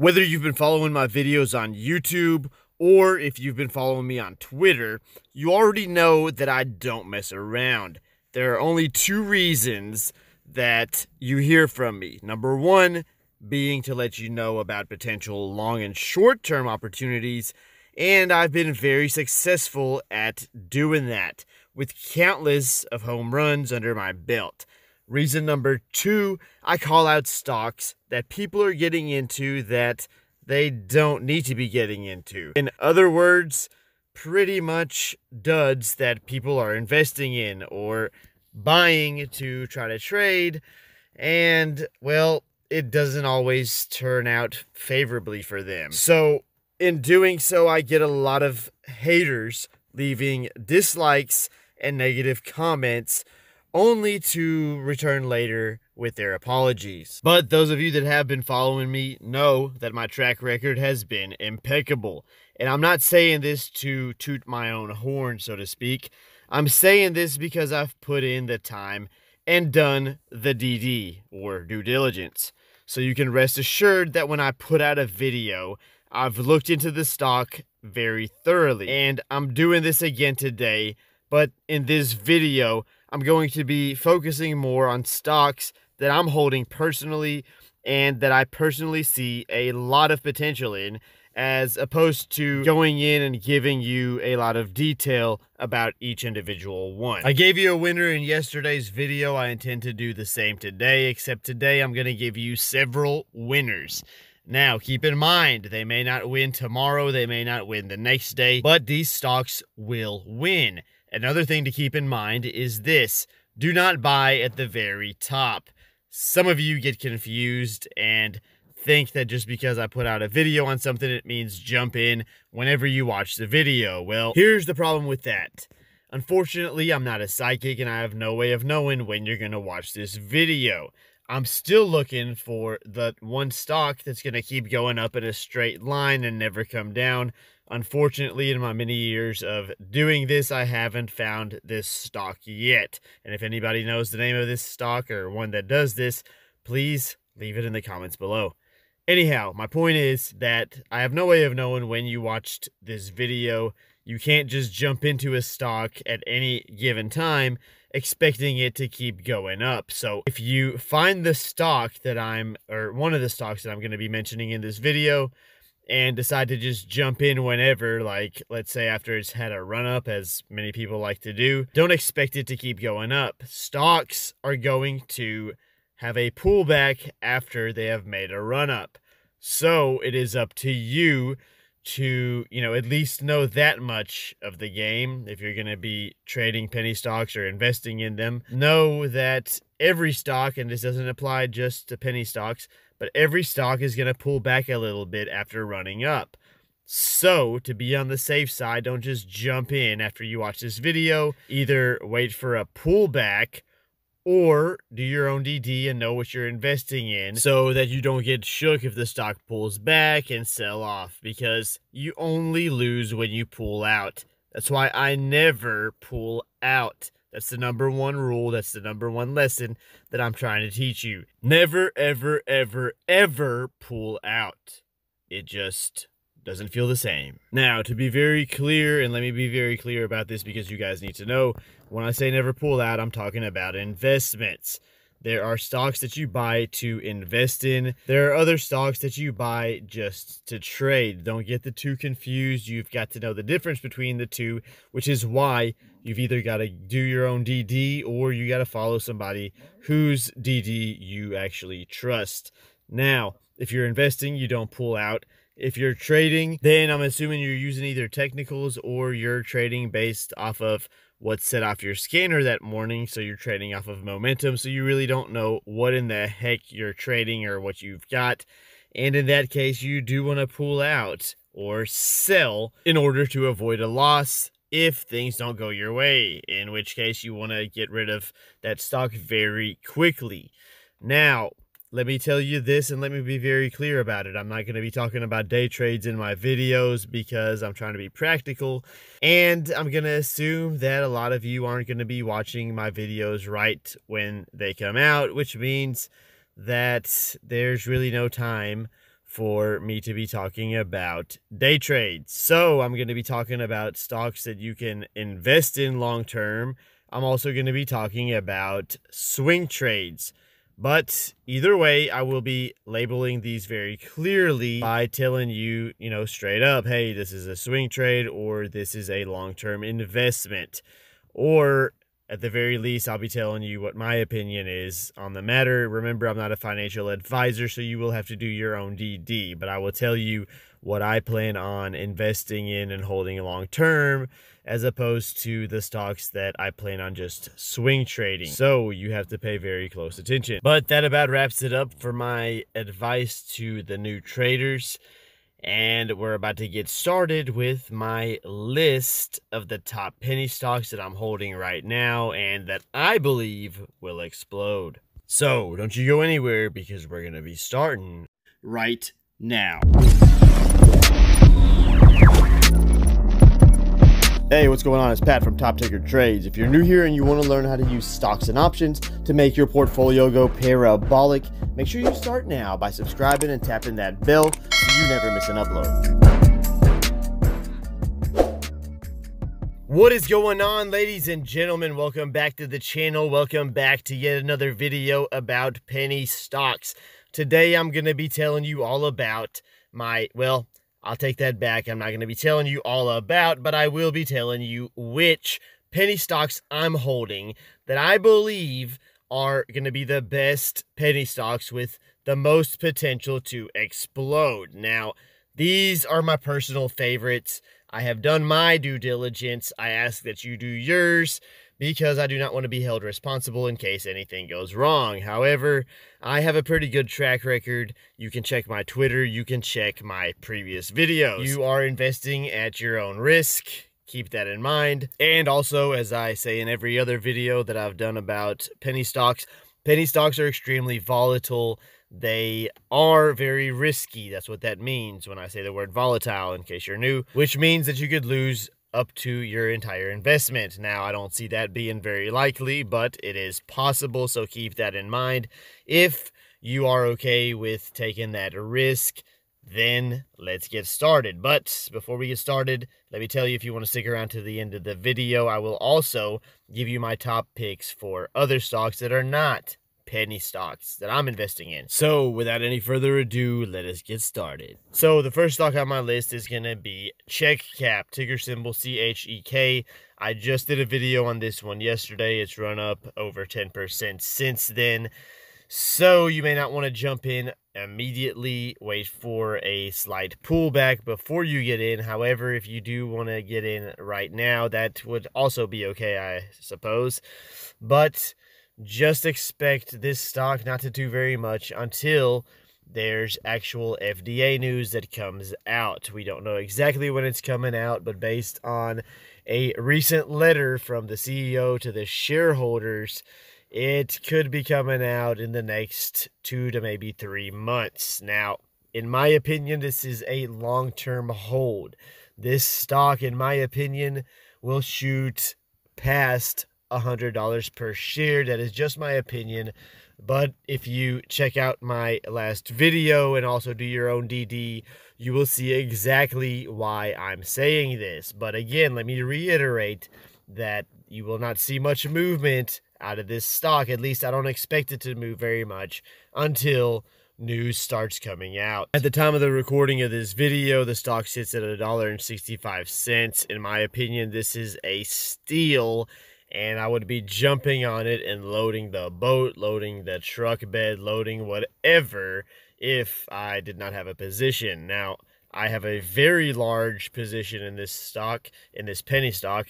Whether you've been following my videos on YouTube or if you've been following me on Twitter, you already know that I don't mess around. There are only two reasons that you hear from me. Number one being to let you know about potential long and short-term opportunities, and I've been very successful at doing that with countless of home runs under my belt. Reason number two, I call out stocks that people are getting into that they don't need to be getting into. In other words, pretty much duds that people are investing in or buying to try to trade, and, well, it doesn't always turn out favorably for them. So, in doing so, I get a lot of haters leaving dislikes and negative comments only to return later with their apologies. But those of you that have been following me know that my track record has been impeccable. And I'm not saying this to toot my own horn, so to speak. I'm saying this because I've put in the time and done the DD, or due diligence. So you can rest assured that when I put out a video, I've looked into the stock very thoroughly. And I'm doing this again today, but in this video, I'm going to be focusing more on stocks that I'm holding personally and that I personally see a lot of potential in, as opposed to going in and giving you a lot of detail about each individual one. I gave you a winner in yesterday's video. I intend to do the same today, except today I'm going to give you several winners. Now, keep in mind, they may not win tomorrow, they may not win the next day, but these stocks will win. Another thing to keep in mind is this: do not buy at the very top. Some of you get confused and think that just because I put out a video on something, it means jump in whenever you watch the video. Well, here's the problem with that. Unfortunately, I'm not a psychic and I have no way of knowing when you're going to watch this video. I'm still looking for the one stock that's going to keep going up in a straight line and never come down. Unfortunately, in my many years of doing this, I haven't found this stock yet. And if anybody knows the name of this stock or one that does this, please leave it in the comments below. Anyhow, my point is that I have no way of knowing when you watched this video. You can't just jump into a stock at any given time expecting it to keep going up. So if you find the stock that one of the stocks that I'm going to be mentioning in this video, and decide to just jump in whenever, like, let's say after it's had a run up, as many people like to do, don't expect it to keep going up. Stocks are going to have a pullback after they have made a run up. So it is up to you to, at least know that much of the game. If you're going to be trading penny stocks or investing in them, know that every stock, and this doesn't apply just to penny stocks, but every stock is going to pull back a little bit after running up. So, to be on the safe side, don't just jump in after you watch this video. Either wait for a pullback or do your own DD and know what you're investing in so that you don't get shook if the stock pulls back and sell off, because you only lose when you pull out. That's why I never pull out. That's the number one rule. That's the number one lesson that I'm trying to teach you. Never, ever, ever, ever pull out. It just doesn't feel the same. Now, to be very clear, and let me be very clear about this because you guys need to know, when I say never pull out, I'm talking about investments. There are stocks that you buy to invest in. There are other stocks that you buy just to trade. Don't get the two confused. You've got to know the difference between the two, which is why you've either got to do your own DD or you got to follow somebody whose DD you actually trust. Now, if you're investing, you don't pull out. If you're trading, then I'm assuming you're using either technicals or you're trading based off of what's set off your scanner that morning, so you're trading off of momentum, so you really don't know what in the heck you're trading or what you've got, and in that case, you do want to pull out or sell in order to avoid a loss if things don't go your way, in which case you want to get rid of that stock very quickly. Now, let me tell you this, and let me be very clear about it. I'm not going to be talking about day trades in my videos because I'm trying to be practical. And I'm going to assume that a lot of you aren't going to be watching my videos right when they come out, which means that there's really no time for me to be talking about day trades. So I'm going to be talking about stocks that you can invest in long term. I'm also going to be talking about swing trades. But either way, I will be labeling these very clearly by telling you, straight up, hey, this is a swing trade or this is a long-term investment. Or at the very least, I'll be telling you what my opinion is on the matter. Remember, I'm not a financial advisor, so you will have to do your own DD. But I will tell you what I plan on investing in and holding long term, as opposed to the stocks that I plan on just swing trading. So you have to pay very close attention. But that about wraps it up for my advice to the new traders. And we're about to get started with my list of the top penny stocks that I'm holding right now and that I believe will explode. So don't you go anywhere because we're going to be starting right now. Hey, what's going on? It's Pat from Top Ticker Trades. If you're new here and you want to learn how to use stocks and options to make your portfolio go parabolic, make sure you start now by subscribing and tapping that bell so you never miss an upload. What is going on, ladies and gentlemen? Welcome back to the channel. Welcome back to yet another video about penny stocks. Today, I'm going to be telling you all about I'll take that back. I'm not going to be telling you all about, but I will be telling you which penny stocks I'm holding that I believe are going to be the best penny stocks with the most potential to explode. Now, these are my personal favorites. I have done my due diligence. I ask that you do yours because I do not want to be held responsible in case anything goes wrong. However, I have a pretty good track record. You can check my Twitter. You can check my previous videos. You are investing at your own risk. Keep that in mind. And also, as I say in every other video that I've done about penny stocks are extremely volatile. They are very risky. That's what that means when I say the word volatile, in case you're new, which means that you could lose up to your entire investment. Now, I don't see that being very likely, but it is possible, so keep that in mind. If you are okay with taking that risk, then let's get started. But before we get started, let me tell you, if you want to stick around to the end of the video, I will also give you my top picks for other stocks that are not penny stocks that I'm investing in. So without any further ado, let us get started. So the first stock on my list is going to be CHEK, ticker symbol CHEK. I just did a video on this one yesterday. It's run up over 10% since then. So you may not want to jump in immediately. Wait for a slight pullback before you get in. However, if you do want to get in right now, that would also be okay, I suppose. But just expect this stock not to do very much until there's actual FDA news that comes out. We don't know exactly when it's coming out, but based on a recent letter from the CEO to the shareholders, it could be coming out in the next 2 to maybe 3 months. Now, in my opinion, this is a long-term hold. This stock, in my opinion, will shoot past $100 per share. That is just my opinion. But if you check out my last video and also do your own DD, you will see exactly why I'm saying this. But again, let me reiterate that you will not see much movement out of this stock. At least I don't expect it to move very much until news starts coming out. At the time of the recording of this video, the stock sits at $1.65. In my opinion, this is a steal, and I would be jumping on it and loading the boat, loading the truck bed, loading whatever if I did not have a position. Now, I have a very large position in this stock, in this penny stock,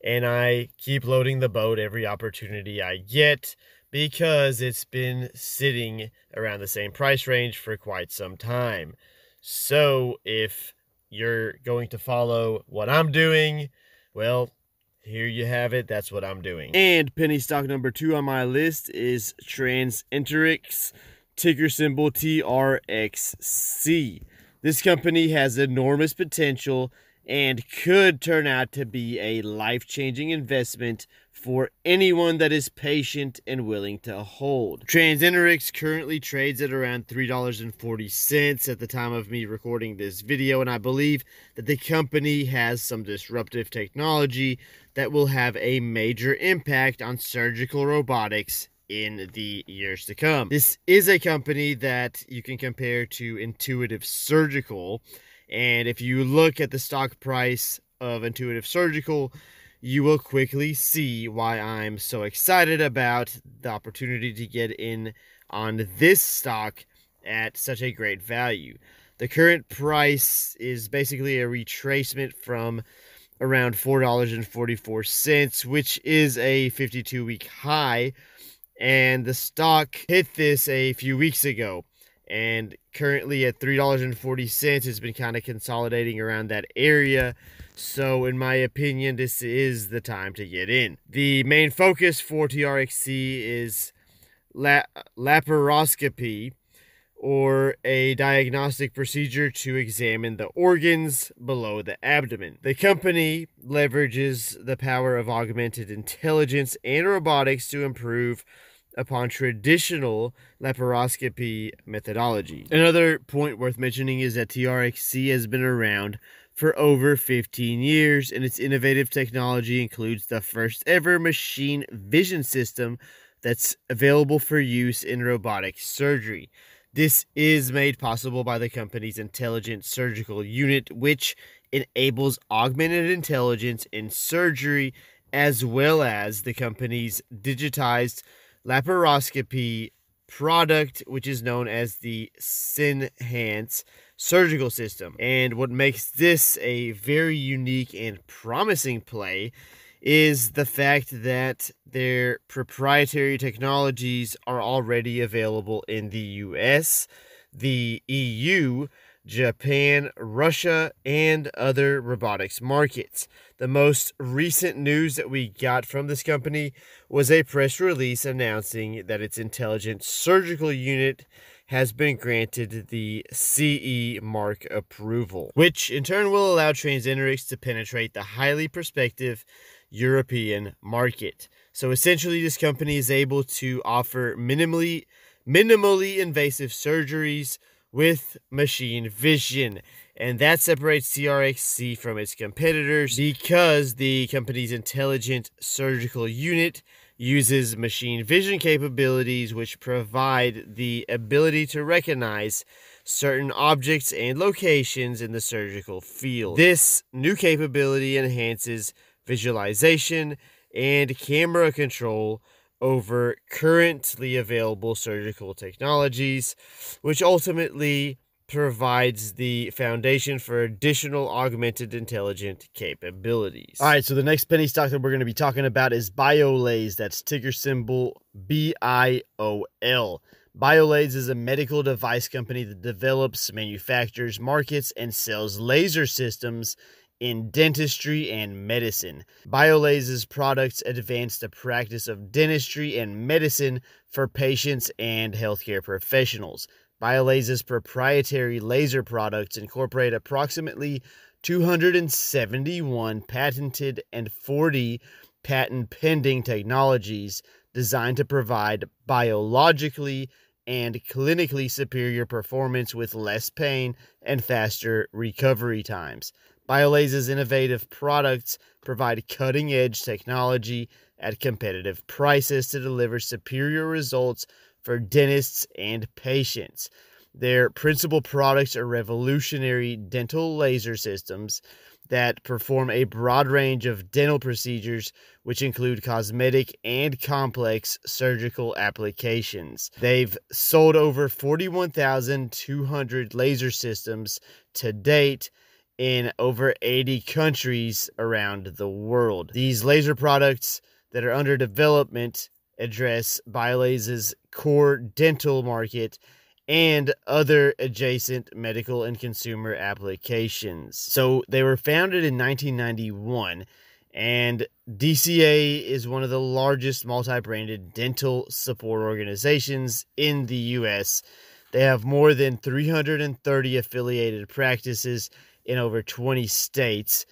and I keep loading the boat every opportunity I get because it's been sitting around the same price range for quite some time. So if you're going to follow what I'm doing, well, here you have it. That's what I'm doing. And penny stock number 2 on my list is Transenterix, ticker symbol TRXC. This company has enormous potential and could turn out to be a life-changing investment for anyone that is patient and willing to hold. TransEnerix currently trades at around $3.40 at the time of me recording this video, and I believe that the company has some disruptive technology that will have a major impact on surgical robotics in the years to come. This is a company that you can compare to Intuitive Surgical, and if you look at the stock price of Intuitive Surgical, you will quickly see why I'm so excited about the opportunity to get in on this stock at such a great value. The current price is basically a retracement from around $4.44, which is a 52-week high, and the stock hit this a few weeks ago, and currently at $3.40 has been kind of consolidating around that area. So in my opinion, this is the time to get in. The main focus for TRXC is laparoscopy, or a diagnostic procedure to examine the organs below the abdomen. The company leverages the power of augmented intelligence and robotics to improve upon traditional laparoscopy methodology. Another point worth mentioning is that TRXC has been around for over 15 years, and its innovative technology includes the first ever machine vision system that's available for use in robotic surgery. This is made possible by the company's intelligent surgical unit, which enables augmented intelligence in surgery, as well as the company's digitized laparoscopy product, which is known as the Synhance surgical system. And what makes this a very unique and promising play is the fact that their proprietary technologies are already available in the US, the EU, Japan, Russia, and other robotics markets. The most recent news that we got from this company was a press release announcing that its intelligent surgical unit has been granted the CE mark approval, which in turn will allow TransEnerix to penetrate the highly prospective European market. So essentially, this company is able to offer minimally invasive surgeries with machine vision, and that separates TRXC from its competitors because the company's intelligent surgical unit uses machine vision capabilities, which provide the ability to recognize certain objects and locations in the surgical field. This new capability enhances visualization and camera control over currently available surgical technologies, which ultimately provides the foundation for additional augmented intelligent capabilities. All right, so the next penny stock that we're going to be talking about is Biolase. That's ticker symbol BIOL. Biolase is a medical device company that develops, manufactures, markets, and sells laser systems in dentistry and medicine. Biolase's products advance the practice of dentistry and medicine for patients and healthcare professionals. Biolase's proprietary laser products incorporate approximately 271 patented and 40 patent-pending technologies designed to provide biologically and clinically superior performance with less pain and faster recovery times. Biolase's innovative products provide cutting-edge technology at competitive prices to deliver superior results for dentists and patients. Their principal products are revolutionary dental laser systems that perform a broad range of dental procedures, which include cosmetic and complex surgical applications. They've sold over 41,200 laser systems to date in over 80 countries around the world. These laser products that are under development address Biolase's core dental market and other adjacent medical and consumer applications. So they were founded in 1991, and DCA is one of the largest multi-branded dental support organizations in the US. They have more than 330 affiliated practices in over 20 states.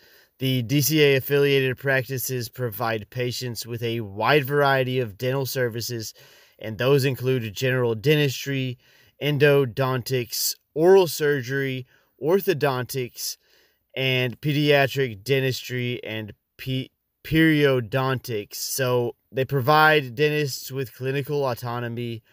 The DCA affiliated practices provide patients with a wide variety of dental services, and those include general dentistry, endodontics, oral surgery, orthodontics, and pediatric dentistry and periodontics. So they provide dentists with clinical autonomy,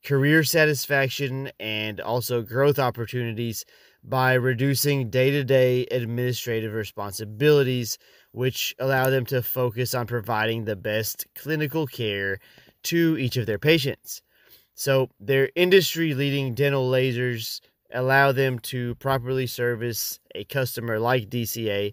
career satisfaction, and also growth opportunities by reducing day-to-day administrative responsibilities, which allow them to focus on providing the best clinical care to each of their patients. So their industry-leading dental lasers allow them to properly service a customer like DCA,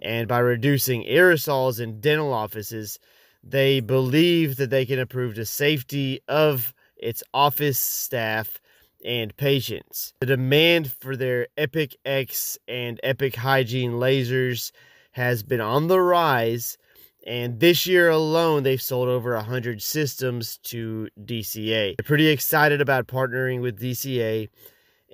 and by reducing aerosols in dental offices, they believe that they can improve the safety of its office staff and patients. The demand for their Epic X and Epic Hygiene lasers has been on the rise, and this year alone, they've sold over 100 systems to DCA. They're pretty excited about partnering with DCA,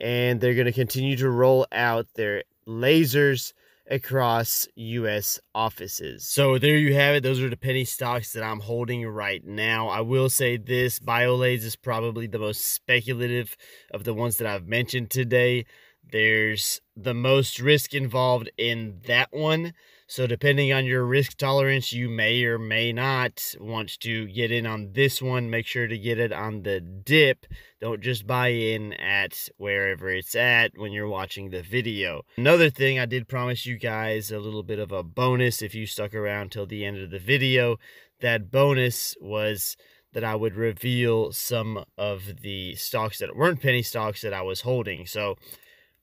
and they're going to continue to roll out their lasers across U.S. offices. So there you have it. Those are the penny stocks that I'm holding right now. I will say this, Biolase is probably the most speculative of the ones that I've mentioned today. There's the most risk involved in that one. So depending on your risk tolerance, you may or may not want to get in on this one. Make sure to get it on the dip. Don't just buy in at wherever it's at when you're watching the video. Another thing, I did promise you guys a little bit of a bonus if you stuck around till the end of the video. That bonus was that I would reveal some of the stocks that weren't penny stocks that I was holding. So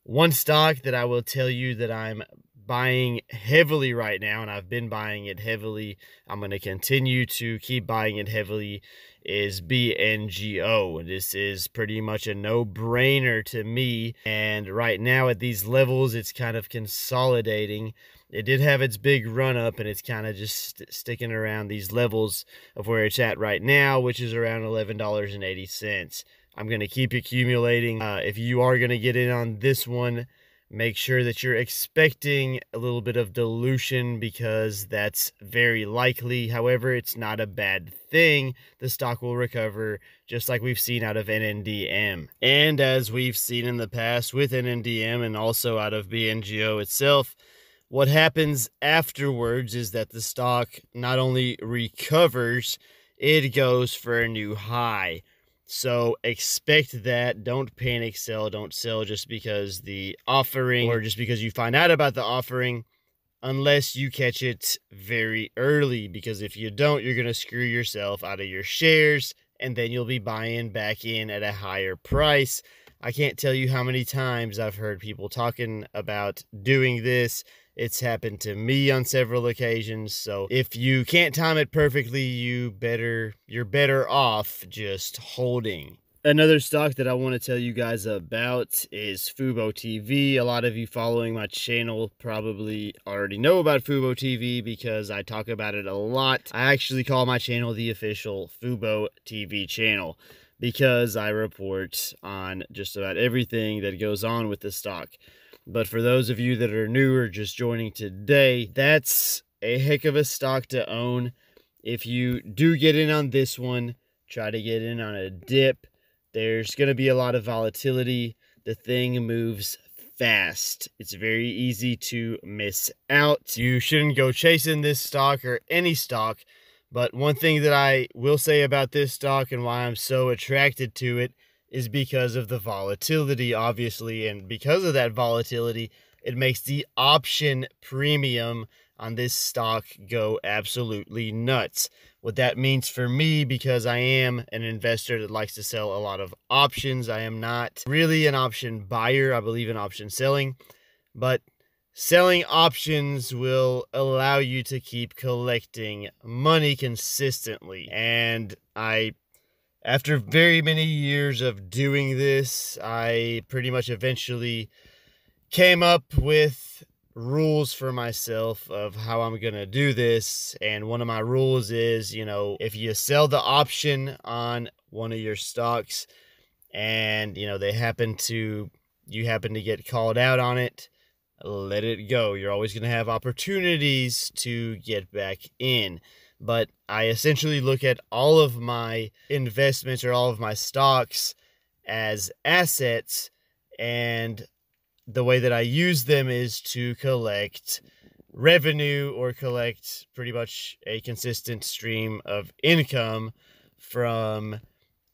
one stock that I will tell you that I'm buying heavily right now, and I've been buying it heavily, I'm going to continue to keep buying it heavily, is BNGO. This is pretty much a no-brainer to me, and right now at these levels it's kind of consolidating. It did have its big run up, and it's kind of just sticking around these levels of where it's at right now, which is around $11.80. I'm going to keep accumulating. If you are going to get in on this one, make sure that you're expecting a little bit of dilution, because that's very likely. However, it's not a bad thing. The stock will recover, just like we've seen out of NNDM. And as we've seen in the past with NNDM and also out of BNGO itself, what happens afterwards is that the stock not only recovers, it goes for a new high. So expect that. Don't panic sell. Don't sell just because the offering, or just because you find out about the offering, unless you catch it very early, because if you don't, you're going to screw yourself out of your shares, and then you'll be buying back in at a higher price. I can't tell you how many times I've heard people talking about doing this. It's happened to me on several occasions. So if you can't time it perfectly, you're better off just holding. Another stock that I want to tell you guys about is Fubo TV. A lot of you following my channel probably already know about Fubo TV because I talk about it a lot. I actually call my channel the official Fubo TV channel, because I report on just about everything that goes on with the stock. But for those of you that are new or just joining today, that's a heck of a stock to own. If you do get in on this one, try to get in on a dip. There's going to be a lot of volatility. The thing moves fast. It's very easy to miss out. You shouldn't go chasing this stock or any stock. But one thing that I will say about this stock and why I'm so attracted to it is because of the volatility, obviously. And because of that volatility, it makes the option premium on this stock go absolutely nuts. What that means for me, because I am an investor that likes to sell a lot of options, I am not really an option buyer. I believe in option selling, but selling options will allow you to keep collecting money consistently. And after very many years of doing this, I pretty much eventually came up with rules for myself of how I'm going to do this. And one of my rules is, if you sell the option on one of your stocks and, you happen to get called out on it, let it go. You're always going to have opportunities to get back in. But I essentially look at all of my investments or all of my stocks as assets, and the way that I use them is to collect revenue or collect pretty much a consistent stream of income from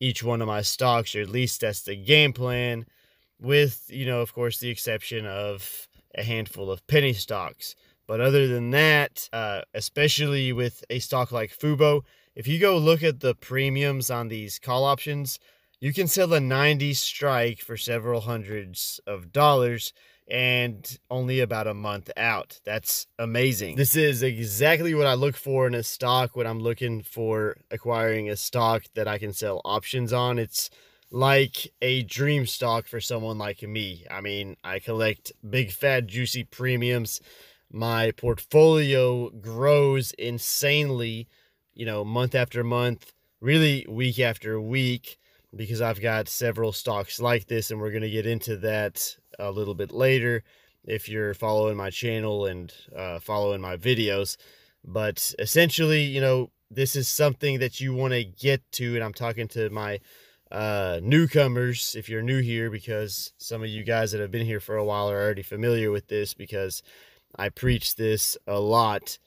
each one of my stocks, or at least that's the game plan, with, of course, the exception of a handful of penny stocks. But other than that, especially with a stock like Fubo, if you go look at the premiums on these call options, you can sell a 90 strike for several hundreds of dollars and only about a month out. That's amazing. This is exactly what I look for in a stock when I'm looking for acquiring a stock that I can sell options on. It's like a dream stock for someone like me. I mean, I collect big, fat, juicy premiums. My portfolio grows insanely, month after month, really week after week, because I've got several stocks like this, and we're going to get into that a little bit later if you're following my channel and following my videos. But essentially, this is something that you want to get to, and I'm talking to my newcomers, if you're new here, because some of you guys that have been here for a while are already familiar with this, because I preach this a lot.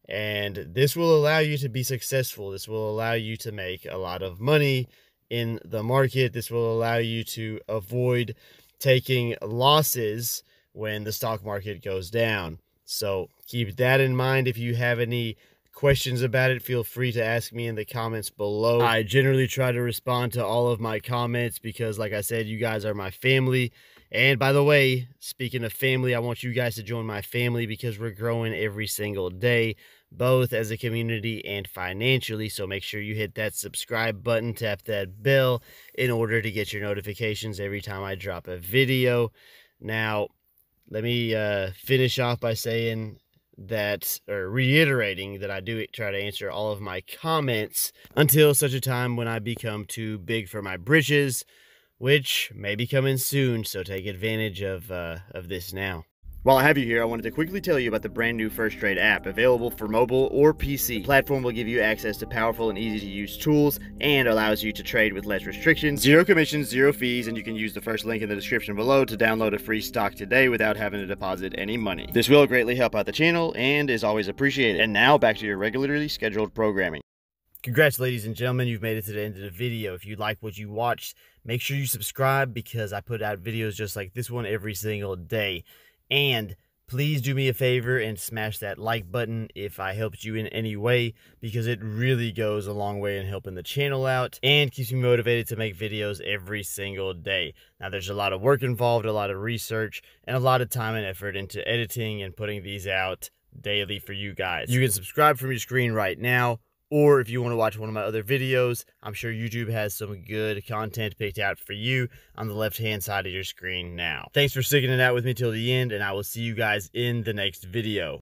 And this will allow you to be successful. This will allow you to make a lot of money in the market. This will allow you to avoid taking losses when the stock market goes down. So keep that in mind. If you have any questions about it, feel free to ask me in the comments below. I generally try to respond to all of my comments because, like I said, you guys are my family. And by the way, speaking of family, I want you guys to join my family because we're growing every single day, both as a community and financially. So make sure you hit that subscribe button, tap that bell in order to get your notifications every time I drop a video. Now, let me finish off by saying that, or reiterating that, I do try to answer all of my comments until such a time when I become too big for my britches, which may be coming soon, so take advantage of this now. While I have you here, I wanted to quickly tell you about the brand new First Trade app, available for mobile or PC. The platform will give you access to powerful and easy to use tools and allows you to trade with less restrictions, zero commissions, zero fees, and you can use the first link in the description below to download a free stock today without having to deposit any money. This will greatly help out the channel and is always appreciated. And now back to your regularly scheduled programming. Congrats, ladies and gentlemen, you've made it to the end of the video. If you like what you watched, make sure you subscribe because I put out videos just like this one every single day. And please do me a favor and smash that like button if I helped you in any way, because it really goes a long way in helping the channel out and keeps me motivated to make videos every single day. Now, there's a lot of work involved, a lot of research, and a lot of time and effort into editing and putting these out daily for you guys. You can subscribe from your screen right now, or if you want to watch one of my other videos, I'm sure YouTube has some good content picked out for you on the left-hand side of your screen now. Thanks for sticking it out with me till the end, and I will see you guys in the next video.